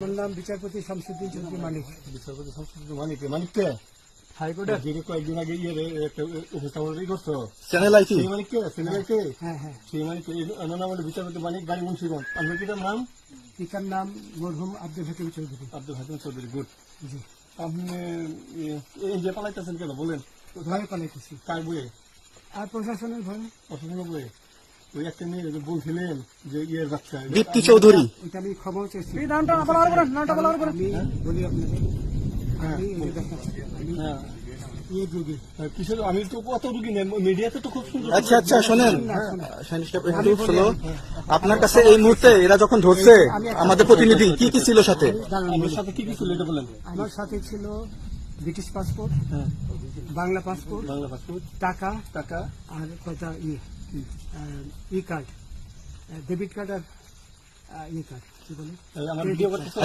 আমার নাম বিচারপতি শামসুদ্দিন চৌধুরী মানিক। বিচারপতি সংসদ মানিককে হাইকোর্টে যেটা কয়েকদিন আগে একটা উপস্থাপন করছো চ্যানেল আইটি সেই মানিককে চ্যানেলকে হ্যাঁ হ্যাঁ, সেই মানিককে আমার নাম হলো বিচারপতি মানিক বাড়ি মুন্সিগঞ্জ। আপনার কিটার নাম? পিতার নাম মরহুম আব্দুল হাকিম চৌধুরী। আব্দুল হাকিম চৌধুরী। গুড। জি, আপনি এই যে পালাইতেছেন কেন বলেন? ভয়ে পালাইতেছি কার বইয়ে? আর প্রশাসনের ভয়ে। অসংখ্য বইয়ে ওই একটা মেয়ে যে বলছিলেন যে ইয়ের বাচ্চা দীপ্তি চৌধুরী। এটা আমি খবর চেয়েছি। হ্যাঁ? আমি বলি আপনাদের, আমি এই যে দেখাচ্ছি, আমি হ্যাঁ ইয়ে রোগী। কিসের? আমি তো কত রুগী নেই, মিডিয়াতে তো খুব সুন্দর। আচ্ছা আচ্ছা শোনেন শাহিন সাহেব, একটু শোনো। আপনার কাছে এই মুহূর্তে এরা যখন ধরছে আমাদের প্রতিনিধি কি কি ছিল সাথে? আমার সাথে কি কি ছিল এটা বলেন। আমার সাথে ছিল ব্রিটিশ পাসপোর্ট, হ্যাঁ, বাংলা পাসপোর্ট, বাংলা পাসপোর্ট, টাকা টাকা, আর কয়টা ই কার্ড, ডেবিট কার্ড আর ই কার্ড, কি বলে আমার ভিডিও করতেছে।